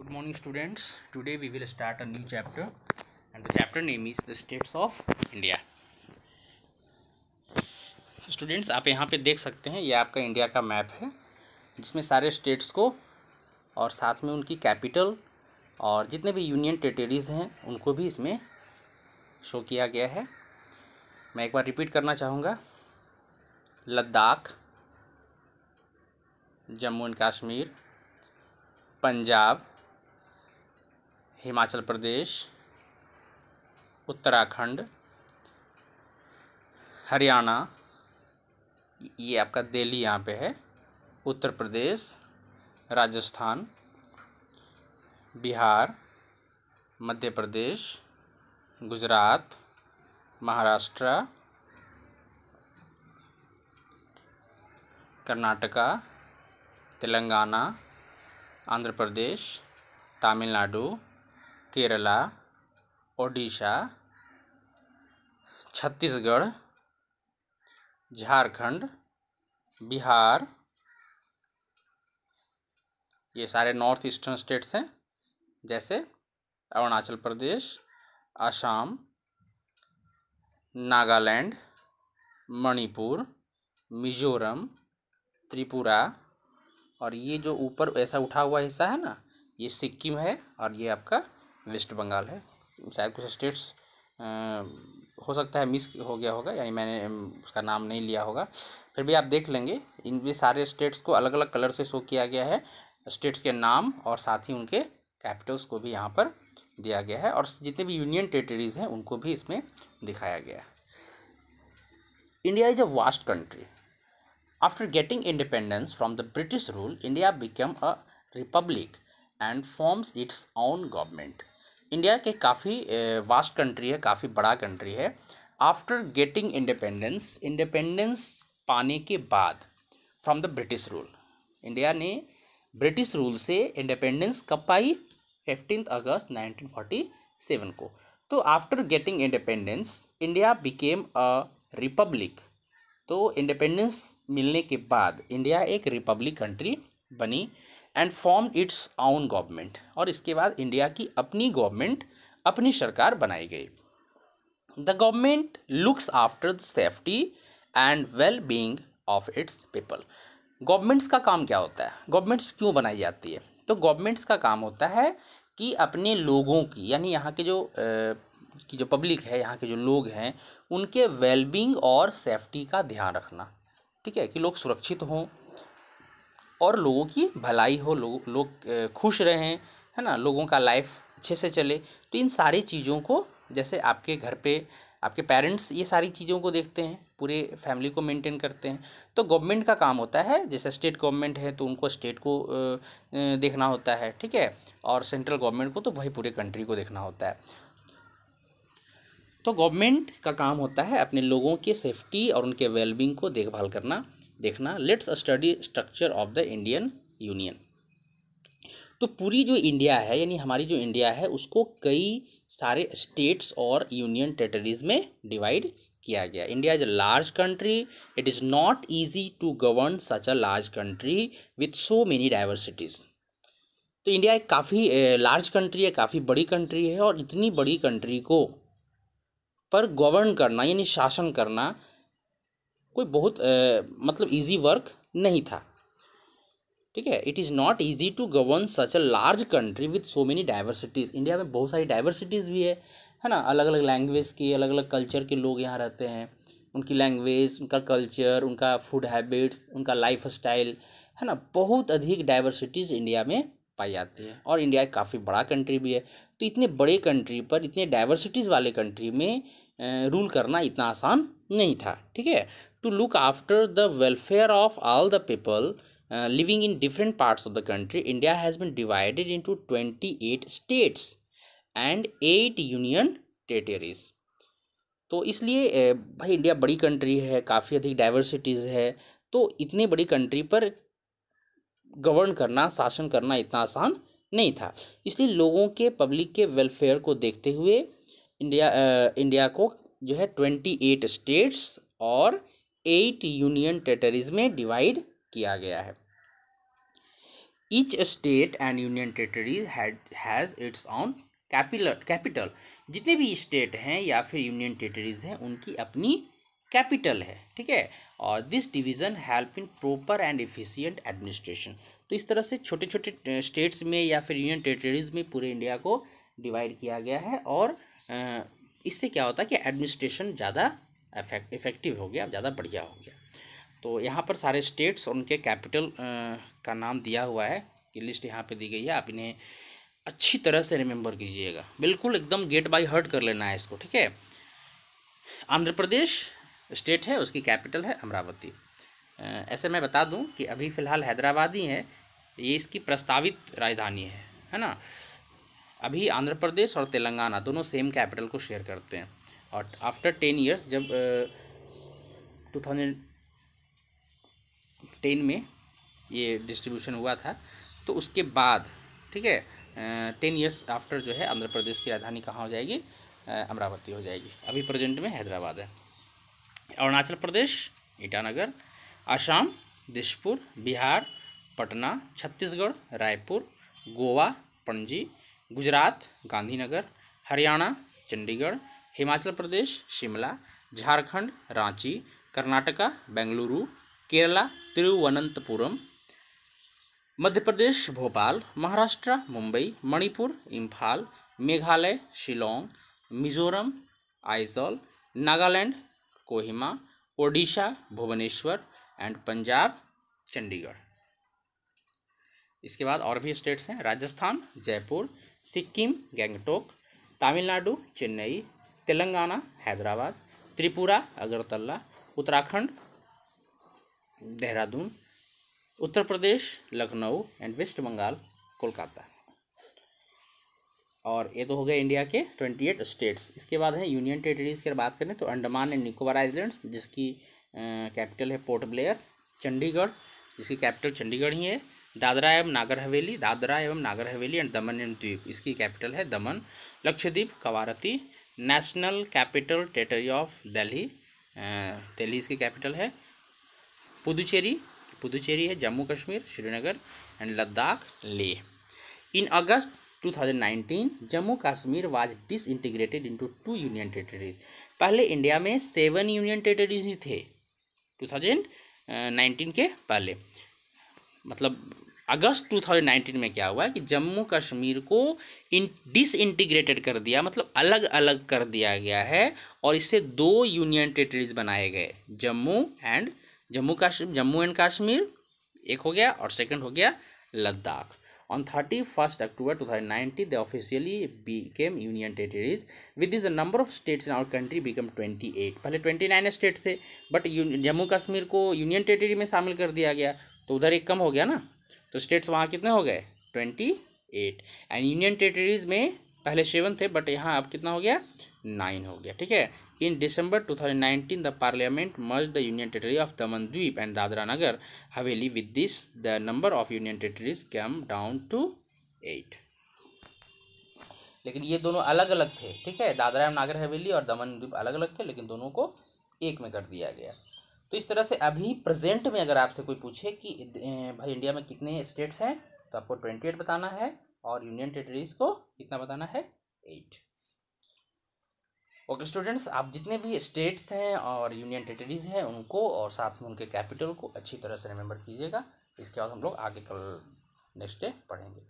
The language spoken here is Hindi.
Good morning, students. Today we will start a new chapter, and the chapter name is the States of India. Students, आप यहाँ पे देख सकते हैं, ये आपका इंडिया का मैप है जिसमें सारे स्टेट्स को और साथ में उनकी कैपिटल और जितने भी यूनियन टेरिटरीज़ हैं उनको भी इसमें शो किया गया है। मैं एक बार रिपीट करना चाहूँगा। लद्दाख, जम्मू एंड कश्मीर, पंजाब, हिमाचल प्रदेश, उत्तराखंड, हरियाणा, ये आपका दिल्ली यहाँ पे है, उत्तर प्रदेश, राजस्थान, बिहार, मध्य प्रदेश, गुजरात, महाराष्ट्र, कर्नाटका, तेलंगाना, आंध्र प्रदेश, तमिलनाडु, केरला, ओडिशा, छत्तीसगढ़, झारखंड, बिहार, ये सारे नॉर्थ ईस्टर्न स्टेट्स हैं, जैसे अरुणाचल प्रदेश, असम, नागालैंड, मणिपुर, मिज़ोरम, त्रिपुरा, और ये जो ऊपर ऐसा उठा हुआ हिस्सा है ना, ये सिक्किम है, और ये आपका वेस्ट बंगाल है। शायद कुछ स्टेट्स हो सकता है मिस हो गया होगा, यानी मैंने उसका नाम नहीं लिया होगा, फिर भी आप देख लेंगे। इन सारे स्टेट्स को अलग अलग कलर से शो किया गया है, स्टेट्स के नाम और साथ ही उनके कैपिटल्स को भी यहाँ पर दिया गया है, और जितने भी यूनियन टेरिटरीज़ हैं उनको भी इसमें दिखाया गया है। India is a vast country. After getting independence from the British rule, India became a republic and forms its own government. India के काफ़ी वास्ट कंट्री है, काफ़ी बड़ा कंट्री है। आफ्टर गेटिंग इंडिपेंडेंस पाने के बाद from the British rule, India ने ब्रिटिश रूल से इंडिपेंडेंस कब पाई? 15 अगस्त 1947 को। तो after getting independence India became a republic. तो इंडिपेंडेंस मिलने के बाद इंडिया एक रिपब्लिक कंट्री बनी and formed its own government, और इसके बाद इंडिया की अपनी गवर्नमेंट, अपनी सरकार बनाई गई। The government looks after the safety and well being of its people. Governments का काम क्या होता है? गवर्नमेंट्स क्यों बनाई जाती है? तो गवर्नमेंट्स का काम होता है कि अपने लोगों की, यानी यहाँ के जो पब्लिक है, यहाँ के जो लोग हैं, उनके वेलबींग और सेफ्टी का ध्यान रखना। ठीक है, कि लोग सुरक्षित हों और लोगों की भलाई हो, लोग खुश रहें, है ना, लोगों का लाइफ अच्छे से चले। तो इन सारी चीज़ों को, जैसे आपके घर पे आपके पेरेंट्स ये सारी चीज़ों को देखते हैं, पूरे फैमिली को मेंटेन करते हैं, तो गवर्नमेंट का काम होता है, जैसे स्टेट गवर्नमेंट है तो उनको स्टेट को देखना होता है, ठीक है, और सेंट्रल गवर्नमेंट को तो वही पूरे कंट्री को देखना होता है। तो गवर्नमेंट का काम होता है अपने लोगों के सेफ्टी और उनके वेलबींग को देखभाल करना, देखना। Let's study structure of the Indian union. तो पूरी जो इंडिया है, यानी हमारी जो इंडिया है, उसको कई सारे स्टेट्स और यूनियन टेरिटरीज में डिवाइड किया गया। India is a large country. It is not easy to govern such a large country with so many diversities. तो इंडिया एक काफ़ी लार्ज कंट्री है, काफ़ी बड़ी कंट्री है, और इतनी बड़ी कंट्री को पर गवर्न करना, यानी शासन करना, कोई बहुत मतलब इजी वर्क नहीं था। ठीक है, it is not easy to govern such a large country with so many diversities. India में बहुत सारी डाइवर्सिटीज़ भी है ना, अलग अलग लैंग्वेज की, अलग अलग कल्चर के लोग यहाँ रहते हैं। उनकी लैंग्वेज, उनका कल्चर, उनका फूड हैबिट्स, उनका लाइफ स्टाइल, है ना, बहुत अधिक डाइवर्सिटीज़ इंडिया में पाई जाती है। और इंडिया एक काफ़ी बड़ा कंट्री भी है। तो इतने बड़े कंट्री पर, इतने डाइवर्सिटीज़ वाले कंट्री में रूल करना इतना आसान नहीं था। ठीक है, to look after the welfare of all the people living in different parts of the country, India has been divided into 28 states and 8 union territories. तो इसलिए भाई इंडिया बड़ी कंट्री है, काफ़ी अधिक डाइवर्सिटीज़ है, तो इतनी बड़ी कंट्री पर गवर्न करना, शासन करना इतना आसान नहीं था। इसलिए लोगों के, पब्लिक के वेलफेयर को देखते हुए इंडिया को जो है 28 स्टेट्स और 8 यूनियन टेरिटरीज में डिवाइड किया गया है। Each state and union territories has its on capital. जितने भी स्टेट हैं या फिर यूनियन टेरिटरीज हैं उनकी अपनी कैपिटल है, ठीक है। और this division help in proper and efficient administration. तो इस तरह से छोटे छोटे स्टेट्स में या फिर यूनियन टेरिटरीज में पूरे इंडिया को डिवाइड किया गया है, और इससे क्या होता है कि एडमिनिस्ट्रेशन ज़्यादा इफेक्टिव हो गया, ज़्यादा बढ़िया हो गया। तो यहाँ पर सारे स्टेट्स और उनके कैपिटल का नाम दिया हुआ है, कि लिस्ट यहाँ पे दी गई है। आप इन्हें अच्छी तरह से रिमेंबर कीजिएगा, बिल्कुल एकदम गेट बाय हार्ट कर लेना है इसको, ठीक है। आंध्र प्रदेश स्टेट है, उसकी कैपिटल है अमरावती। ऐसे मैं बता दूं कि अभी फ़िलहाल हैदराबाद ही है, ये इसकी प्रस्तावित राजधानी है ना। अभी आंध्र प्रदेश और तेलंगाना दोनों सेम कैपिटल को शेयर करते हैं, और आफ्टर 10 ईयर्स जब 2010 में ये डिस्ट्रीब्यूशन हुआ था, तो उसके बाद, ठीक है, 10 ईयर्स आफ्टर जो है आंध्र प्रदेश की राजधानी कहाँ हो जाएगी, अमरावती हो जाएगी। अभी प्रेजेंट में हैदराबाद है। अरुणाचल प्रदेश ईटानगर, असम दिसपुर, बिहार पटना, छत्तीसगढ़ रायपुर, गोवा पणजी, गुजरात गांधीनगर, हरियाणा चंडीगढ़, हिमाचल प्रदेश शिमला, झारखंड रांची, कर्नाटका बेंगलुरु, केरला तिरुवनंतपुरम, मध्य प्रदेश भोपाल, महाराष्ट्र मुंबई, मणिपुर इम्फाल, मेघालय शिलोंग, मिजोरम आइजॉल, नागालैंड कोहिमा, ओडिशा भुवनेश्वर एंड पंजाब चंडीगढ़। इसके बाद और भी स्टेट्स हैं, राजस्थान जयपुर, सिक्किम गैंगटोक, तमिलनाडु चेन्नई, तेलंगाना हैदराबाद, त्रिपुरा अगरतला, उत्तराखंड देहरादून, उत्तर प्रदेश लखनऊ एंड वेस्ट बंगाल कोलकाता। और ये तो हो गए इंडिया के 28 स्टेट्स। इसके बाद है यूनियन टेरिटरीज़ की बात करें तो अंडमान एंड निकोबार आइलैंड्स, जिसकी कैपिटल है पोर्ट ब्लेयर, चंडीगढ़ जिसकी कैपिटल चंडीगढ़ ही है, दादरा एवं Nagar Haveli and Daman and द्वीप, इसकी कैपिटल है दमन, Lakshadweep Kavaratti, national capital territory of Delhi, Delhi इसकी कैपिटल है, पुदुचेरी है, Jammu Kashmir Srinagar and Ladakh Leh. In August 2019 Jammu Kashmir was disintegrated into 2 union territories. पहले इंडिया में 7 यूनियन टेरिटरीज ही थे 2019 के पहले। मतलब अगस्त 2019 में क्या हुआ है कि जम्मू कश्मीर को डिसइंटीग्रेटेड कर दिया, मतलब अलग अलग कर दिया गया है, और इससे 2 यूनियन टेरिटरीज बनाए गए, जम्मू एंड कश्मीर एक हो गया, और सेकंड हो गया Ladakh. On 31st October 2019, they officially became union territories. With this, the number of states in our country became 28. पहले 29 स्टेट थे, बट जम्मू कश्मीर को यूनियन टेरिटरी में शामिल कर दिया गया, तो उधर एक कम हो गया ना, तो स्टेट्स वहाँ कितने हो गए 28। एंड यूनियन टेरिटरीज में पहले 7 थे, बट यहाँ अब कितना हो गया 9 हो गया, ठीक है। In December 2019, the Parliament merged the Union Territory of Daman Dweep and Dadra Nagar Haveli. With this, the number of Union Territories came down to 8. लेकिन ये दोनों अलग अलग थे, ठीक है, दादरा एवं नागर हवेली और दमन द्वीप अलग अलग थे, लेकिन दोनों को एक में कर दिया गया। तो इस तरह से अभी प्रेजेंट में अगर आपसे कोई पूछे कि भाई इंडिया में कितने स्टेट्स हैं, तो आपको 28 बताना है, और यूनियन टेरिटरीज को कितना बताना है 8। ओके स्टूडेंट्स, आप जितने भी स्टेट्स हैं और यूनियन टेरिटरीज हैं उनको और साथ में उनके कैपिटल को अच्छी तरह से रिमेंबर कीजिएगा। इसके बाद हम लोग आगे कल नेक्स्ट डे पढ़ेंगे।